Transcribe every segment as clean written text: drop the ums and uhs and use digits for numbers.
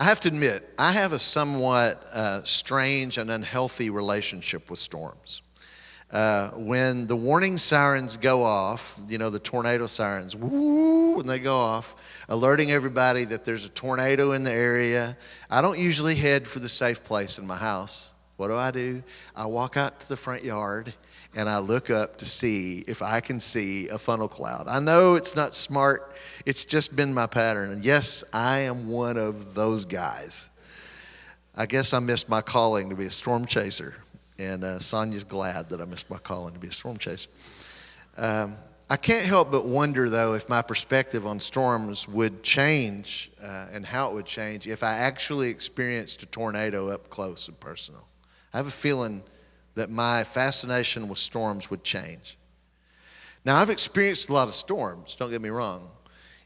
I have to admit, I have a somewhat strange and unhealthy relationship with storms. When the warning sirens go off, the tornado sirens, woo, when they go off, alerting everybody that there's a tornado in the area, I don't usually head for the safe place in my house. What do? I walk out to the front yard and I look up to see if I can see a funnel cloud. I know it's not smart. It's just been my pattern. And yes, I am one of those guys. I guess I missed my calling to be a storm chaser. And Sonia's glad that I missed my calling to be a storm chaser. I can't help but wonder, though, if my perspective on storms would change and how it would change if I actually experienced a tornado up close and personal. I have a feeling that my fascination with storms would change. Now, I've experienced a lot of storms, don't get me wrong.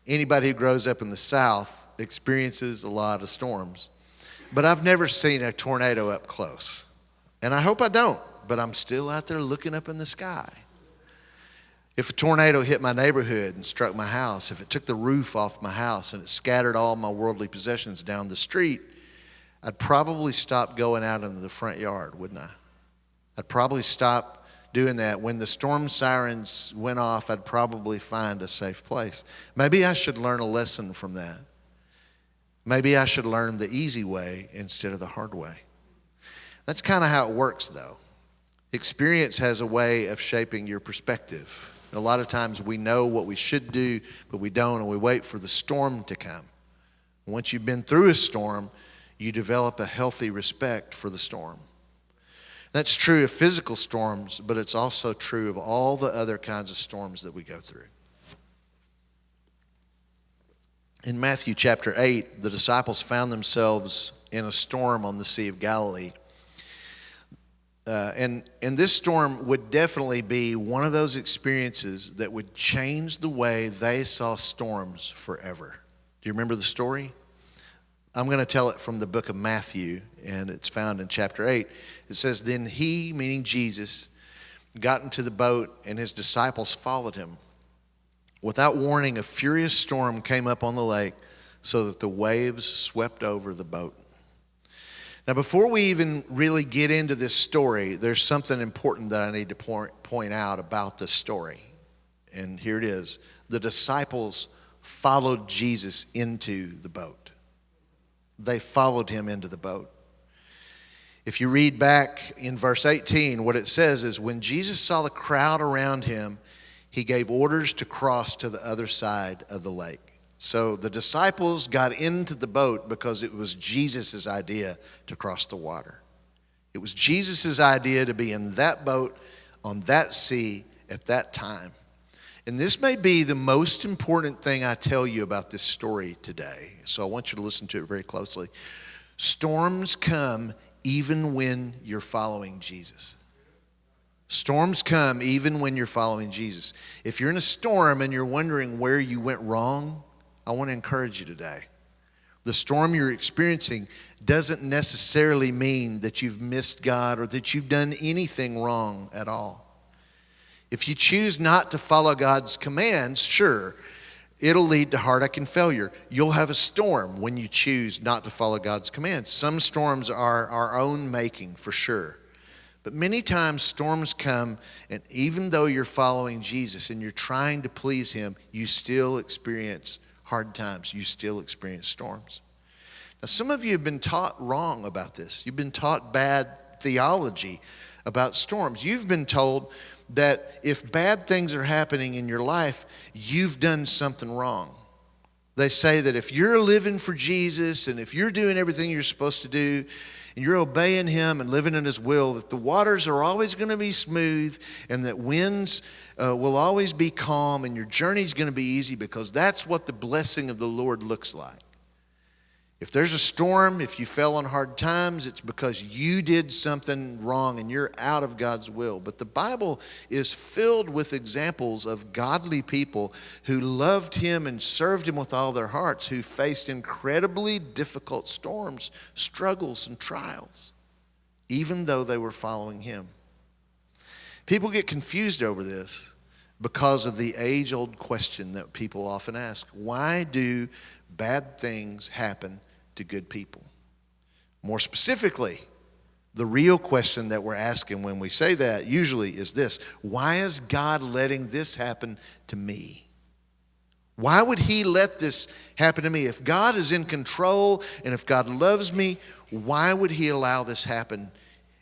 Anybody who grows up in the South experiences a lot of storms. But I've never seen a tornado up close. And I hope I don't, but I'm still out there looking up in the sky. If a tornado hit my neighborhood and struck my house, if it took the roof off my house and it scattered all my worldly possessions down the street, I'd probably stop going out into the front yard, wouldn't I? I'd probably stop doing that. When the storm sirens went off, I'd probably find a safe place. Maybe I should learn a lesson from that. Maybe I should learn the easy way instead of the hard way. That's kind of how it works, though. Experience has a way of shaping your perspective. A lot of times we know what we should do, but we don't, and we wait for the storm to come. Once you've been through a storm, you develop a healthy respect for the storm. That's true of physical storms, but it's also true of all the other kinds of storms that we go through. In Matthew chapter 8, the disciples found themselves in a storm on the Sea of Galilee. And this storm would definitely be one of those experiences that would change the way they saw storms forever. Do you remember the story? I'm going to tell it from the book of Matthew, and it's found in chapter 8. It says, "Then he," meaning Jesus, "got into the boat, and his disciples followed him. Without warning, a furious storm came up on the lake, so that the waves swept over the boat." Now, before we even really get into this story, there's something important that I need to point out about this story. And here it is. The disciples followed Jesus into the boat. They followed him into the boat. If you read back in verse 18, what it says is, when Jesus saw the crowd around him, he gave orders to cross to the other side of the lake. So the disciples got into the boat because it was Jesus' idea to cross the water. It was Jesus' idea to be in that boat on that sea at that time. And this may be the most important thing I tell you about this story today. So I want you to listen to it very closely. Storms come even when you're following Jesus. Storms come even when you're following Jesus. If you're in a storm and you're wondering where you went wrong, I want to encourage you today. The storm you're experiencing doesn't necessarily mean that you've missed God or that you've done anything wrong at all. If you choose not to follow God's commands, sure, it'll lead to heartache and failure. You'll have a storm when you choose not to follow God's commands. Some storms are our own making, for sure. But many times storms come, and even though you're following Jesus and you're trying to please him, you still experience hard times. You still experience storms. Now, some of you have been taught wrong about this. You've been taught bad theology about storms. You've been told that if bad things are happening in your life, you've done something wrong. They say that if you're living for Jesus and if you're doing everything you're supposed to do and you're obeying him and living in his will, that the waters are always going to be smooth and that winds will always be calm and your journey's going to be easy, because that's what the blessing of the Lord looks like. If there's a storm, if you fell on hard times, it's because you did something wrong and you're out of God's will. But the Bible is filled with examples of godly people who loved him and served him with all their hearts, who faced incredibly difficult storms, struggles, and trials, even though they were following him. People get confused over this because of the age-old question that people often ask. Why do bad things happen to good people. More specifically, the real question that we're asking when we say that usually is this: why is God letting this happen to me? Why would he let this happen to me? If God is in control and if God loves me, why would he allow this happen?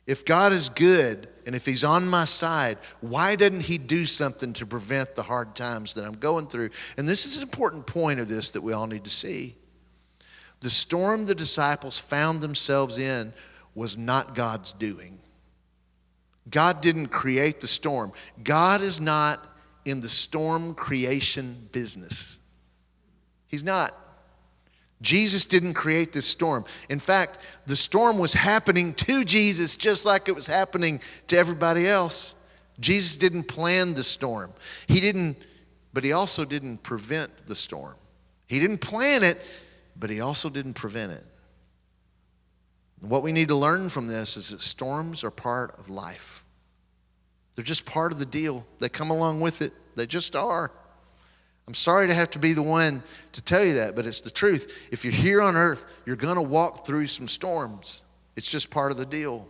If God is good and if he's on my side, why doesn't he do something to prevent the hard times that I'm going through? And this is an important point of this that we all need to see. The storm the disciples found themselves in was not God's doing. God didn't create the storm. God is not in the storm creation business. He's not. Jesus didn't create this storm. In fact, the storm was happening to Jesus just like it was happening to everybody else. Jesus didn't plan the storm. But he also didn't prevent the storm. He didn't plan it, but he also didn't prevent it. What we need to learn from this is that storms are part of life. They're just part of the deal. They come along with it. They just are. I'm sorry to have to be the one to tell you that, but it's the truth. If you're here on earth, you're going to walk through some storms. It's just part of the deal.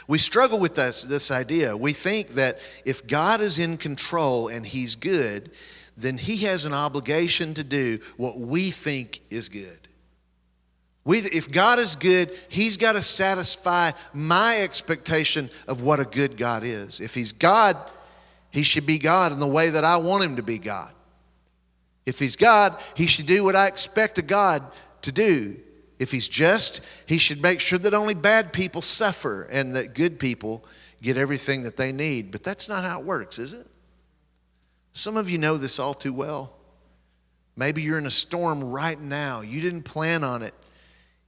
We struggle with this idea. We think that if God is in control and he's good, then he has an obligation to do what we think is good. If God is good, he's got to satisfy my expectation of what a good God is. If he's God, he should be God in the way that I want him to be God. If he's God, he should do what I expect a God to do. If he's just, he should make sure that only bad people suffer and that good people get everything that they need. But that's not how it works, is it? Some of you know this all too well. Maybe you're in a storm right now. You didn't plan on it.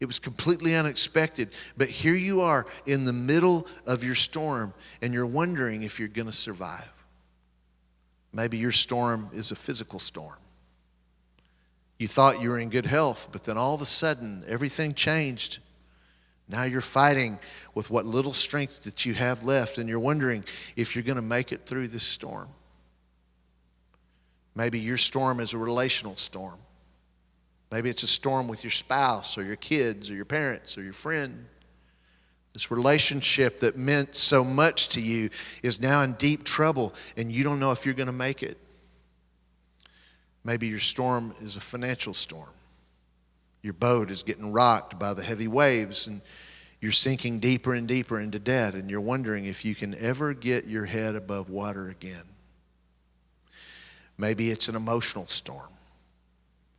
It was completely unexpected. But here you are in the middle of your storm and you're wondering if you're going to survive. Maybe your storm is a physical storm. You thought you were in good health, but then all of a sudden everything changed. Now you're fighting with what little strength that you have left and you're wondering if you're going to make it through this storm. Maybe your storm is a relational storm. Maybe it's a storm with your spouse or your kids or your parents or your friend. This relationship that meant so much to you is now in deep trouble and you don't know if you're going to make it. Maybe your storm is a financial storm. Your boat is getting rocked by the heavy waves and you're sinking deeper and deeper into debt and you're wondering if you can ever get your head above water again. Maybe it's an emotional storm.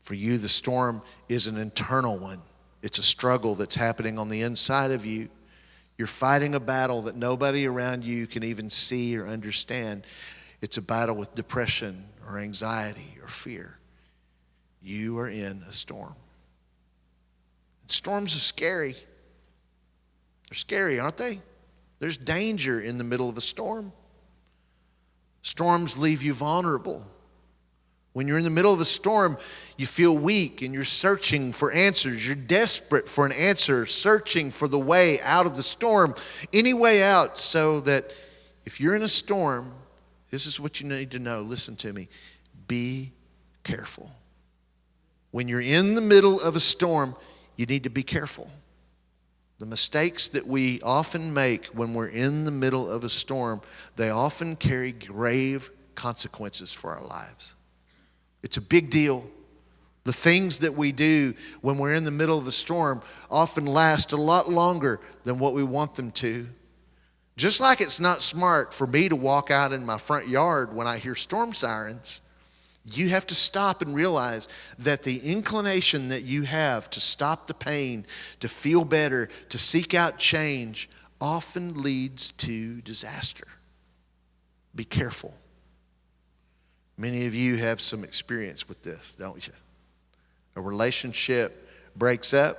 For you, the storm is an internal one. It's a struggle that's happening on the inside of you. You're fighting a battle that nobody around you can even see or understand. It's a battle with depression or anxiety or fear. You are in a storm. Storms are scary. They're scary, aren't they? There's danger in the middle of a storm. Storms leave you vulnerable. When you're in the middle of a storm, you feel weak and you're searching for answers. You're desperate for an answer, searching for the way out of the storm, any way out, so that if you're in a storm, this is what you need to know. Listen to me. Be careful. When you're in the middle of a storm, you need to be careful. The mistakes that we often make when we're in the middle of a storm, they often carry grave consequences for our lives. It's a big deal. The things that we do when we're in the middle of a storm often last a lot longer than what we want them to. Just like it's not smart for me to walk out in my front yard when I hear storm sirens, you have to stop and realize that the inclination that you have to stop the pain, to feel better, to seek out change, often leads to disaster. Be careful. Many of you have some experience with this, don't you? A relationship breaks up.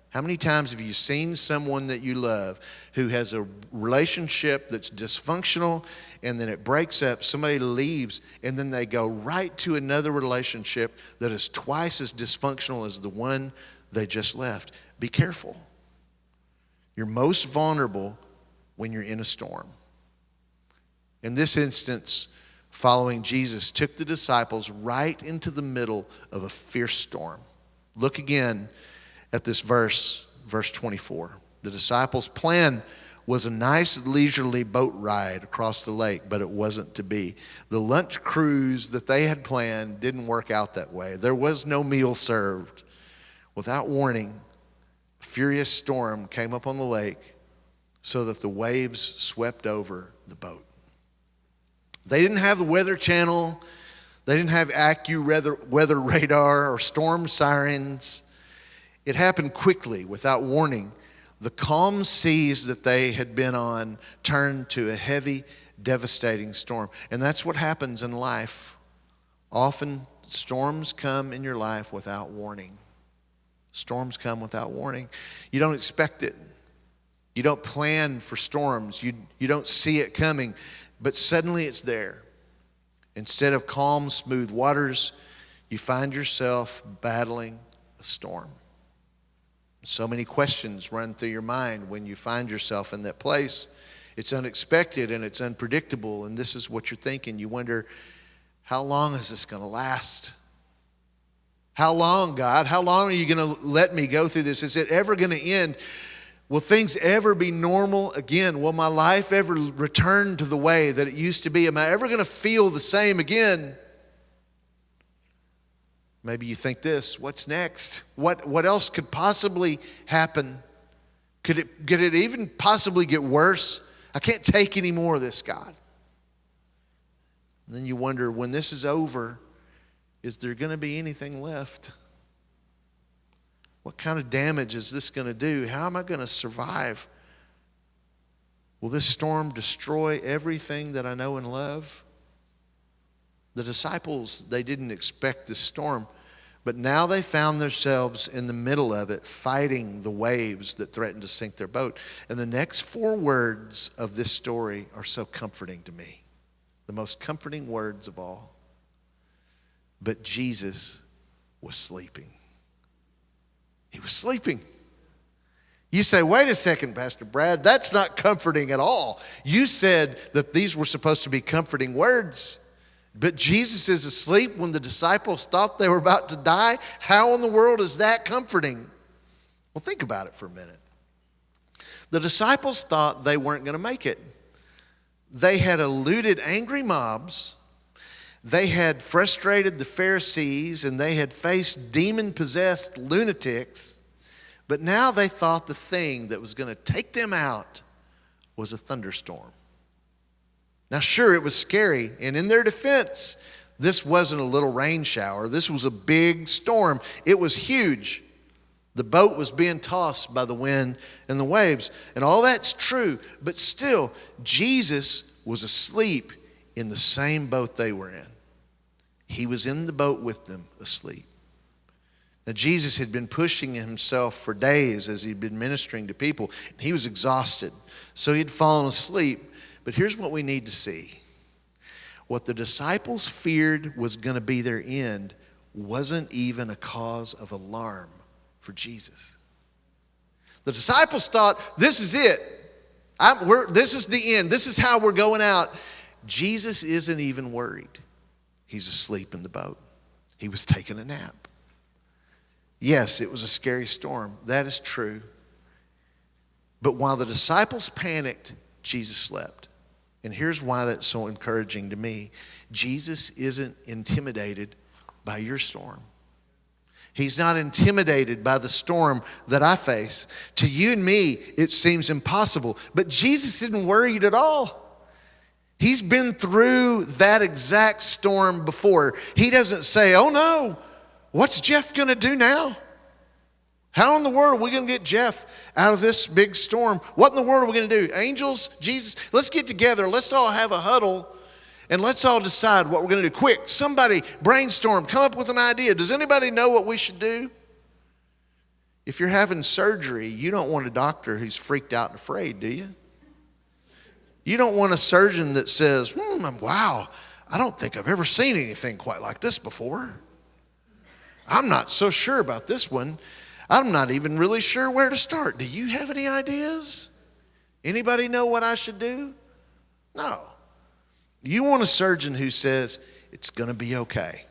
How many times have you seen someone that you love who has a relationship that's dysfunctional and then it breaks up, somebody leaves, and then they go right to another relationship that is twice as dysfunctional as the one they just left? Be careful. You're most vulnerable when you're in a storm. In this instance, following Jesus took the disciples right into the middle of a fierce storm. Look again at this verse 24. The disciples' plan was a nice leisurely boat ride across the lake, but it wasn't to be. The lunch cruise that they had planned didn't work out that way. There was no meal served. Without warning, a furious storm came up on the lake so that the waves swept over the boat. They didn't have the Weather Channel. They didn't have weather radar or storm sirens. It happened quickly, without warning. The calm seas that they had been on turned to a heavy, devastating storm. And that's what happens in life. Often storms come in your life without warning. Storms come without warning. You don't expect it. You don't plan for storms. You don't see it coming. But suddenly it's there. Instead of calm, smooth waters, you find yourself battling a storm. So many questions run through your mind when you find yourself in that place. It's unexpected and it's unpredictable, and this is what you're thinking. You wonder, how long is this going to last? How long, God? How long are you going to let me go through this? Is it ever going to end? Will things ever be normal again? Will my life ever return to the way that it used to be? Am I ever going to feel the same again? Maybe you think this, what's next? What else could possibly happen? Could it even possibly get worse? I can't take any more of this, God. And then you wonder, when this is over, is there going to be anything left? What kind of damage is this going to do? How am I going to survive? Will this storm destroy everything that I know and love? The disciples, they didn't expect this storm, but now they found themselves in the middle of it, fighting the waves that threatened to sink their boat. And the next 4 words of this story are so comforting to me. The most comforting words of all. But Jesus was sleeping. He was sleeping. You say, wait a second, Pastor Brad, that's not comforting at all. You said that these were supposed to be comforting words. But Jesus is asleep when the disciples thought they were about to die? How in the world is that comforting? Well, think about it for a minute. The disciples thought they weren't going to make it. They had eluded angry mobs. They had frustrated the Pharisees, and they had faced demon-possessed lunatics. But now they thought the thing that was going to take them out was a thunderstorm. Now, sure, it was scary, and in their defense, this wasn't a little rain shower. This was a big storm. It was huge. The boat was being tossed by the wind and the waves, and all that's true, but still, Jesus was asleep in the same boat they were in. He was in the boat with them, asleep. Now, Jesus had been pushing himself for days as he'd been ministering to people, and he was exhausted, so he'd fallen asleep. But here's what we need to see. What the disciples feared was going to be their end wasn't even a cause of alarm for Jesus. The disciples thought, this is it. This is the end. This is how we're going out. Jesus isn't even worried. He's asleep in the boat. He was taking a nap. Yes, it was a scary storm. That is true. But while the disciples panicked, Jesus slept. And here's why that's so encouraging to me. Jesus isn't intimidated by your storm. He's not intimidated by the storm that I face. To you and me, it seems impossible. But Jesus isn't worried at all. He's been through that exact storm before. He doesn't say, oh no, what's Jeff going to do now? How in the world are we going to get Jeff out of this big storm? What in the world are we going to do? Angels, Jesus, let's get together. Let's all have a huddle and let's all decide what we're going to do. Quick, somebody brainstorm, come up with an idea. Does anybody know what we should do? If you're having surgery, you don't want a doctor who's freaked out and afraid, do you? You don't want a surgeon that says, wow, I don't think I've ever seen anything quite like this before. I'm not so sure about this one. I'm not even really sure where to start. Do you have any ideas? Anybody know what I should do? No. You want a surgeon who says, it's going to be okay.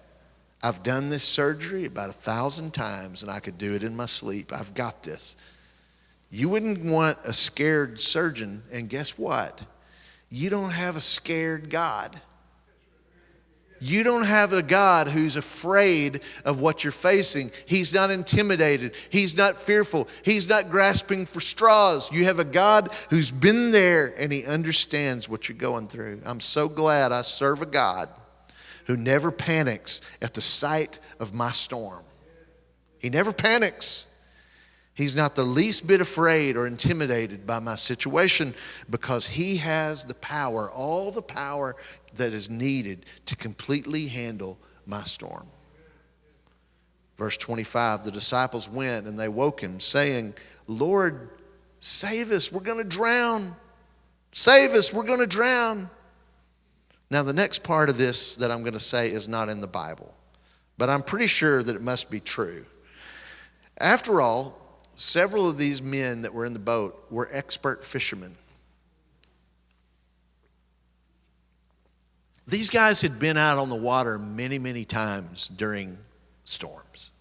I've done this surgery about 1,000 times, and I could do it in my sleep. I've got this. You wouldn't want a scared surgeon, and guess what? You don't have a scared God. You don't have a God who's afraid of what you're facing. He's not intimidated. He's not fearful. He's not grasping for straws. You have a God who's been there and he understands what you're going through. I'm so glad I serve a God who never panics at the sight of my storm. He never panics. He's not the least bit afraid or intimidated by my situation because he has the power, all the power that is needed to completely handle my storm. Verse 25, the disciples went and they woke him saying, Lord, save us, we're going to drown. Save us, we're going to drown. Now the next part of this that I'm going to say is not in the Bible, but I'm pretty sure that it must be true. After all, several of these men that were in the boat were expert fishermen. These guys had been out on the water many, many times during storms.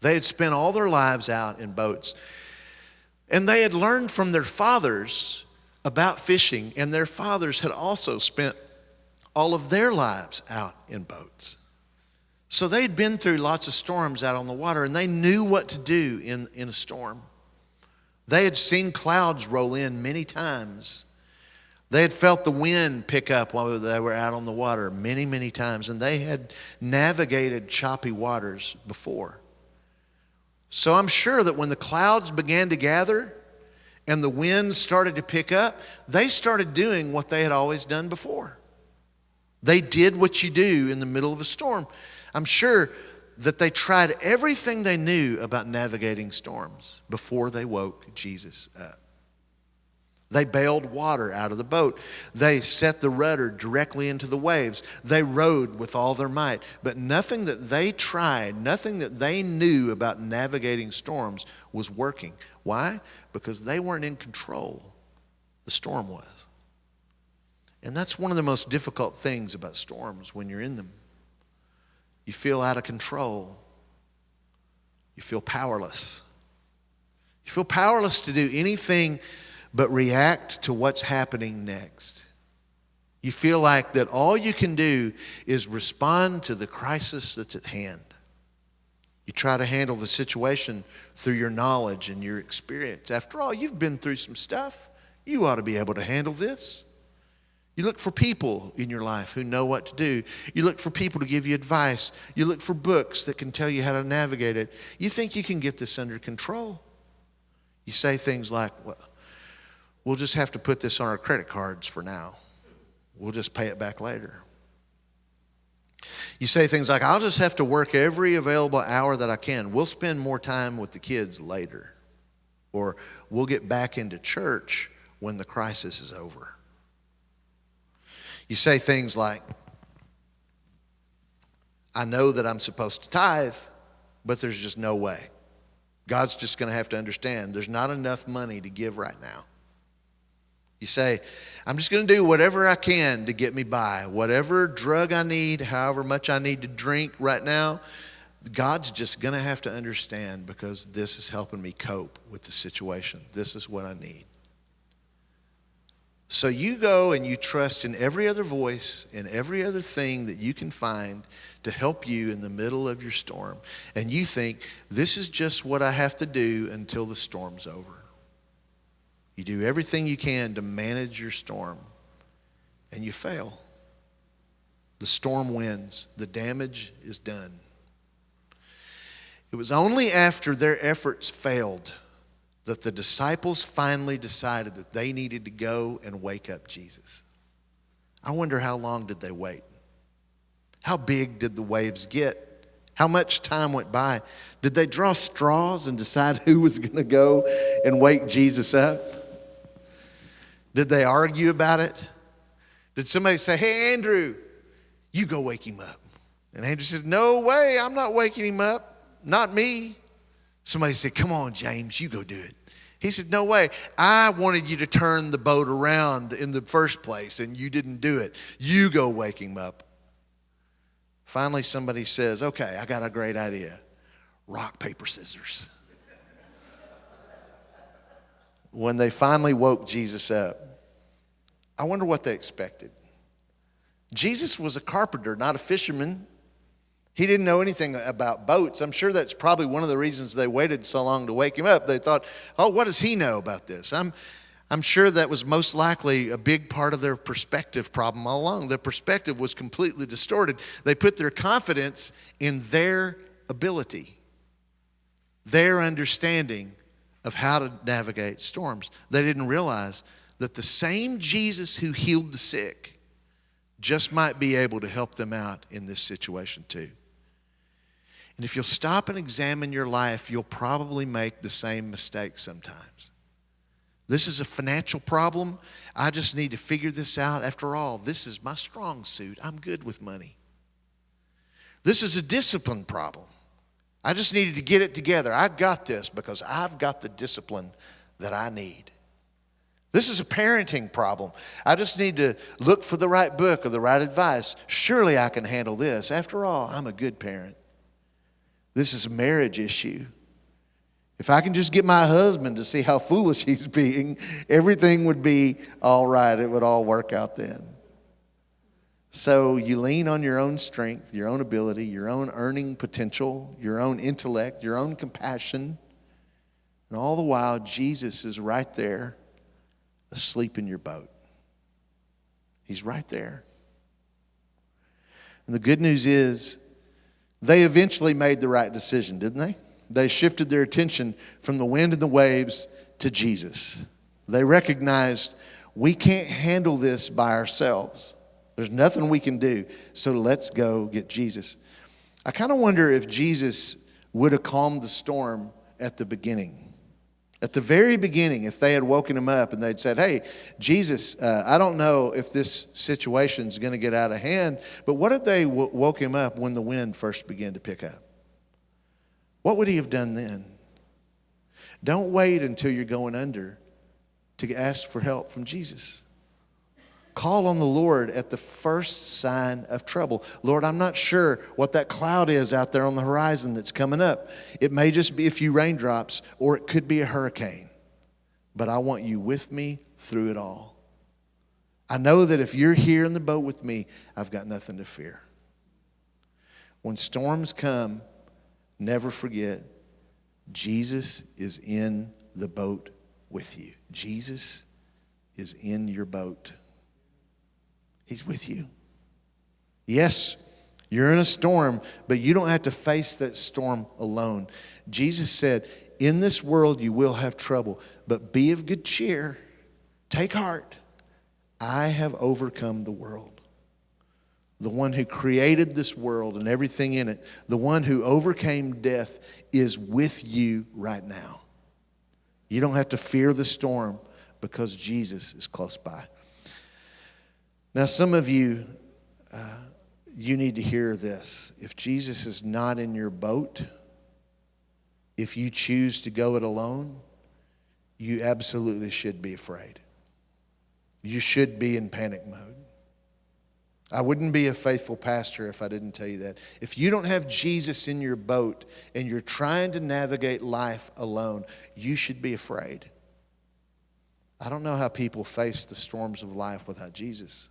They had spent all their lives out in boats. And they had learned from their fathers about fishing. And their fathers had also spent all of their lives out in boats. So they'd been through lots of storms out on the water. And they knew what to do in a storm. They had seen clouds roll in many times. They had felt the wind pick up while they were out on the water many, many times. And they had navigated choppy waters before. So I'm sure that when the clouds began to gather and the wind started to pick up, they started doing what they had always done before. They did what you do in the middle of a storm. I'm sure that they tried everything they knew about navigating storms before they woke Jesus up. They bailed water out of the boat. They set the rudder directly into the waves. They rowed with all their might. But nothing that they tried, nothing that they knew about navigating storms was working. Why? Because they weren't in control. The storm was. And that's one of the most difficult things about storms when you're in them. You feel out of control. You feel powerless. You feel powerless to do anything but react to what's happening next. You feel like that all you can do is respond to the crisis that's at hand. You try to handle the situation through your knowledge and your experience. After all, you've been through some stuff. You ought to be able to handle this. You look for people in your life who know what to do. You look for people to give you advice. You look for books that can tell you how to navigate it. You think you can get this under control. You say things like, well, we'll just have to put this on our credit cards for now. We'll just pay it back later. You say things like, I'll just have to work every available hour that I can. We'll spend more time with the kids later. Or we'll get back into church when the crisis is over. You say things like, I know that I'm supposed to tithe, but there's just no way. God's just going to have to understand there's not enough money to give right now. You say, I'm just going to do whatever I can to get me by. Whatever drug I need, however much I need to drink right now, God's just going to have to understand because this is helping me cope with the situation. This is what I need. So you go and you trust in every other voice and every other thing that you can find to help you in the middle of your storm. And you think, this is just what I have to do until the storm's over. You do everything you can to manage your storm, and you fail. The storm wins. The damage is done. It was only after their efforts failed that the disciples finally decided that they needed to go and wake up Jesus. I wonder how long did they wait? How big did the waves get? How much time went by? Did they draw straws and decide who was going to go and wake Jesus up? Did they argue about it? Did somebody say, hey, Andrew, you go wake him up? And Andrew says, no way, I'm not waking him up. Not me. Somebody said, come on, James, you go do it. He said, no way. I wanted you to turn the boat around in the first place, and you didn't do it. You go wake him up. Finally, somebody says, okay, I got a great idea. Rock, paper, scissors. When they finally woke Jesus up, I wonder what they expected. Jesus was a carpenter, not a fisherman. He didn't know anything about boats. I'm sure that's probably one of the reasons they waited so long to wake him up. They thought, oh, what does he know about this? I'm sure that was most likely a big part of their perspective problem all along. Their perspective was completely distorted. They put their confidence in their ability, their understanding of how to navigate storms. They didn't realize that the same Jesus who healed the sick just might be able to help them out in this situation too. And if you'll stop and examine your life, you'll probably make the same mistake sometimes. This is a financial problem. I just need to figure this out. After all, this is my strong suit. I'm good with money. This is a discipline problem. I just needed to get it together. I got this because I've got the discipline that I need. This is a parenting problem. I just need to look for the right book or the right advice. Surely I can handle this. After all, I'm a good parent. This is a marriage issue. If I can just get my husband to see how foolish he's being, everything would be all right. It would all work out then. So you lean on your own strength, your own ability, your own earning potential, your own intellect, your own compassion. And all the while, Jesus is right there asleep in your boat. He's right there. And the good news is they eventually made the right decision, didn't they? They shifted their attention from the wind and the waves to Jesus. They recognized we can't handle this by ourselves. There's nothing we can do, so let's go get Jesus. I kind of wonder if Jesus would have calmed the storm at the beginning. At the very beginning, if they had woken him up and they'd said, hey, Jesus, I don't know if this situation is going to get out of hand, but what if they woke him up when the wind first began to pick up? What would he have done then? Don't wait until you're going under to ask for help from Jesus. Call on the Lord at the first sign of trouble. Lord, I'm not sure what that cloud is out there on the horizon that's coming up. It may just be a few raindrops, or it could be a hurricane. But I want you with me through it all. I know that if you're here in the boat with me, I've got nothing to fear. When storms come, never forget, Jesus is in the boat with you. Jesus is in your boat. He's with you. Yes, you're in a storm, but you don't have to face that storm alone. Jesus said, in this world you will have trouble, but be of good cheer. Take heart. I have overcome the world. The one who created this world and everything in it, the one who overcame death, is with you right now. You don't have to fear the storm because Jesus is close by. Now, some of you, you need to hear this. If Jesus is not in your boat, if you choose to go it alone, you absolutely should be afraid. You should be in panic mode. I wouldn't be a faithful pastor if I didn't tell you that. If you don't have Jesus in your boat and you're trying to navigate life alone, you should be afraid. I don't know how people face the storms of life without Jesus.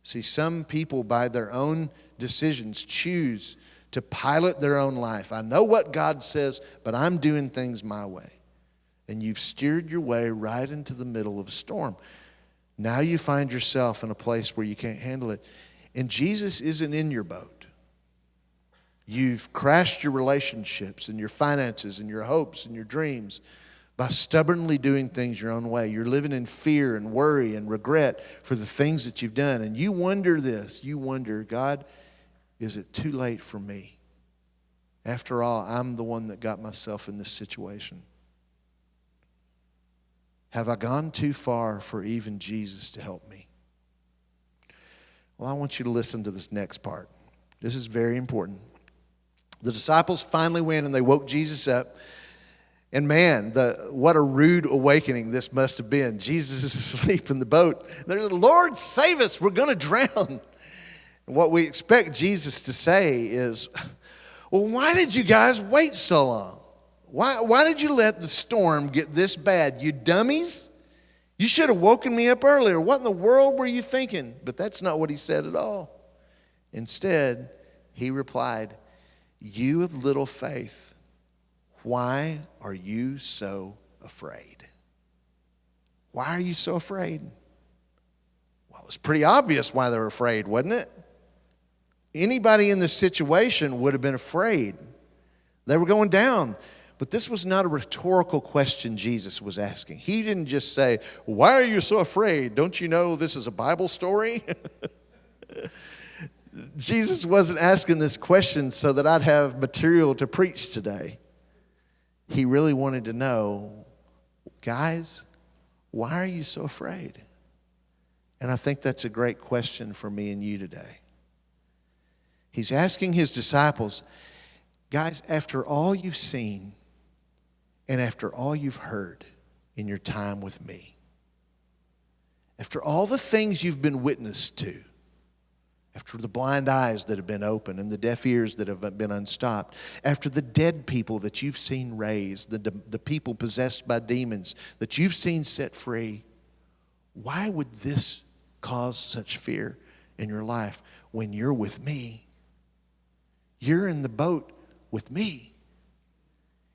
See, some people by their own decisions choose to pilot their own life. I know what God says, but I'm doing things my way. And you've steered your way right into the middle of a storm. Now you find yourself in a place where you can't handle it. And Jesus isn't in your boat. You've crashed your relationships and your finances and your hopes and your dreams by stubbornly doing things your own way. You're living in fear and worry and regret for the things that you've done. And you wonder this. You wonder, God, is it too late for me? After all, I'm the one that got myself in this situation. Have I gone too far for even Jesus to help me? Well, I want you to listen to this next part. This is very important. The disciples finally went and they woke Jesus up. And man, what a rude awakening this must have been. Jesus is asleep in the boat. They're like, Lord, save us. We're going to drown. And what we expect Jesus to say is, well, why did you guys wait so long? Why did you let the storm get this bad? You dummies? You should have woken me up earlier. What in the world were you thinking? But that's not what he said at all. Instead, he replied, you of little faith, why are you so afraid? Why are you so afraid? Well, it was pretty obvious why they were afraid, wasn't it? Anybody in this situation would have been afraid. They were going down. But this was not a rhetorical question Jesus was asking. He didn't just say, why are you so afraid? Don't you know this is a Bible story? Jesus wasn't asking this question so that I'd have material to preach today. He really wanted to know, guys, why are you so afraid? And I think that's a great question for me and you today. He's asking his disciples, guys, after all you've seen and after all you've heard in your time with me, after all the things you've been witness to, after the blind eyes that have been opened and the deaf ears that have been unstopped, after the dead people that you've seen raised, the people possessed by demons that you've seen set free, why would this cause such fear in your life when you're with me? You're in the boat with me.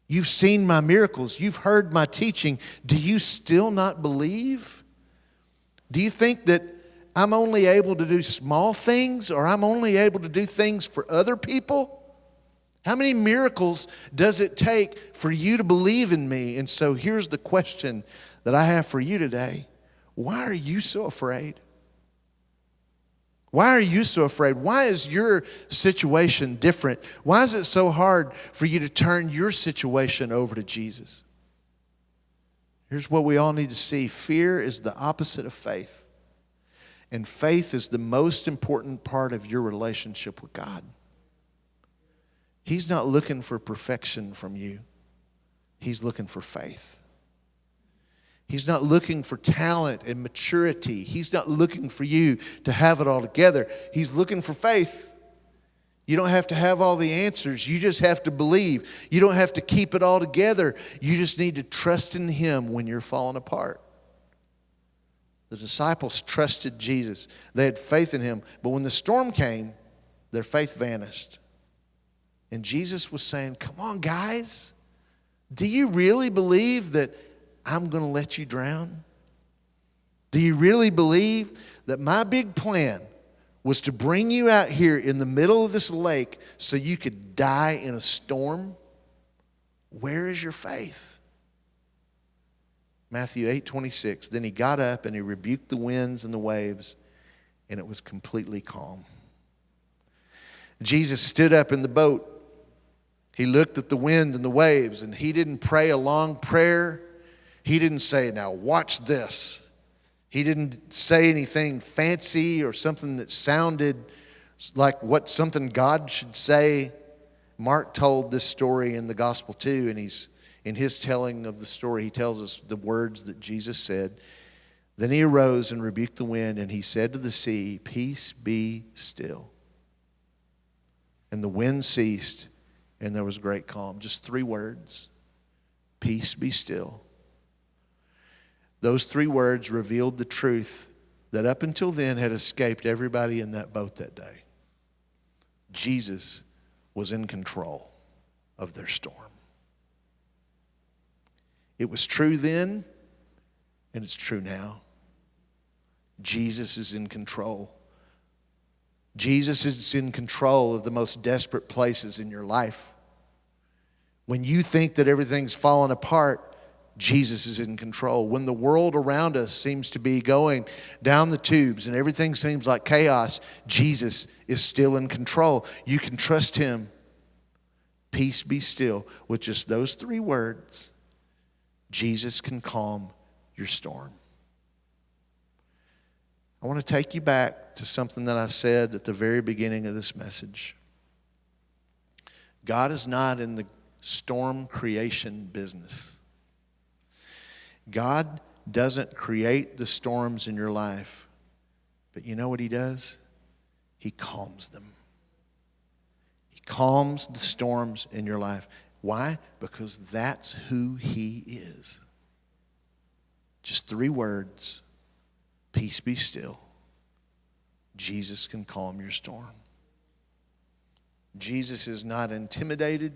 You've seen my miracles. You've heard my teaching. Do you still not believe? Do you think that I'm only able to do small things, or I'm only able to do things for other people? How many miracles does it take for you to believe in me? And so here's the question that I have for you today. Why are you so afraid? Why are you so afraid? Why is your situation different? Why is it so hard for you to turn your situation over to Jesus? Here's what we all need to see. Fear is the opposite of faith. And faith is the most important part of your relationship with God. He's not looking for perfection from you. He's looking for faith. He's not looking for talent and maturity. He's not looking for you to have it all together. He's looking for faith. You don't have to have all the answers. You just have to believe. You don't have to keep it all together. You just need to trust in Him when you're falling apart. The disciples trusted Jesus. They had faith in Him. But when the storm came, their faith vanished. And Jesus was saying, come on, guys. Do you really believe that I'm going to let you drown? Do you really believe that my big plan was to bring you out here in the middle of this lake so you could die in a storm? Where is your faith? Matthew 8:26, then he got up and he rebuked the winds and the waves, and it was completely calm. Jesus stood up in the boat. He looked at the wind and the waves, and he didn't pray a long prayer. He didn't say, now watch this. He didn't say anything fancy or something that sounded like what something God should say. Mark told this story in the gospel too, and in his telling of the story, he tells us the words that Jesus said. Then he arose and rebuked the wind, and he said to the sea, peace, be still. And the wind ceased, and there was great calm. Just 3 words. Peace, be still. Those 3 words revealed the truth that up until then had escaped everybody in that boat that day. Jesus was in control of their storm. It was true then, and it's true now. Jesus is in control. Jesus is in control of the most desperate places in your life. When you think that everything's falling apart, Jesus is in control. When the world around us seems to be going down the tubes and everything seems like chaos, Jesus is still in control. You can trust Him. Peace, be still. With just those 3 words, Jesus can calm your storm. I want to take you back to something that I said at the very beginning of this message. God is not in the storm creation business. God doesn't create the storms in your life. But you know what He does? He calms them. He calms the storms in your life. Why? Because that's who He is. Just 3 words. Peace be still. Jesus can calm your storm. Jesus is not intimidated.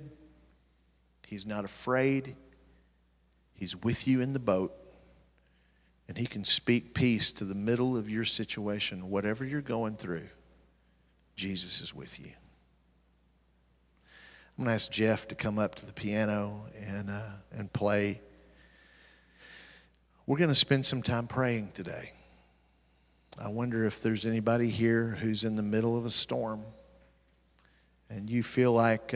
He's not afraid. He's with you in the boat. And He can speak peace to the middle of your situation. Whatever you're going through, Jesus is with you. I'm going to ask Jeff to come up to the piano and play. We're going to spend some time praying today. I wonder if there's anybody here who's in the middle of a storm and you feel like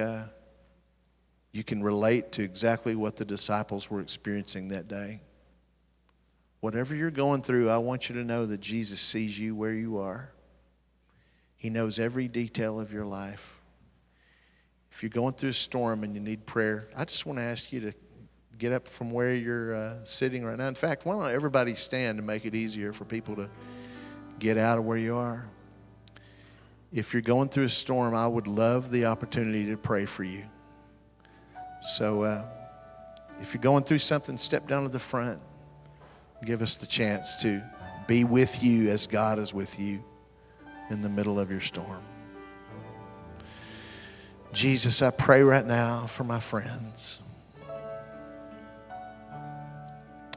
you can relate to exactly what the disciples were experiencing that day. Whatever you're going through, I want you to know that Jesus sees you where you are. He knows every detail of your life. If you're going through a storm and you need prayer, I just want to ask you to get up from where you're sitting right now. In fact, why don't everybody stand to make it easier for people to get out of where you are? If you're going through a storm, I would love the opportunity to pray for you. So if you're going through something, step down to the front. Give us the chance to be with you as God is with you in the middle of your storm. Jesus, I pray right now for my friends.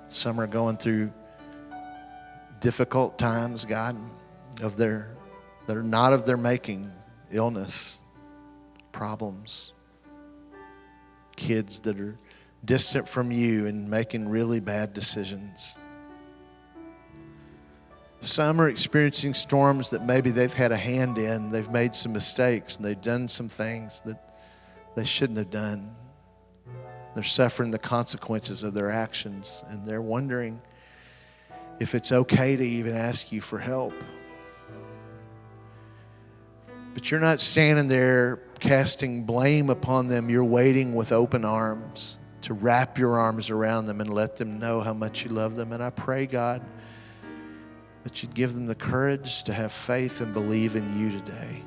Some are going through difficult times, God, that are not of their making. Illness, problems, kids that are distant from you and making really bad decisions. Some are experiencing storms that maybe they've had a hand in. They've made some mistakes and they've done some things that they shouldn't have done. They're suffering the consequences of their actions, and they're wondering if it's okay to even ask you for help. But you're not standing there casting blame upon them. You're waiting with open arms to wrap your arms around them and let them know how much you love them. And I pray, God, that you'd give them the courage to have faith and believe in you today.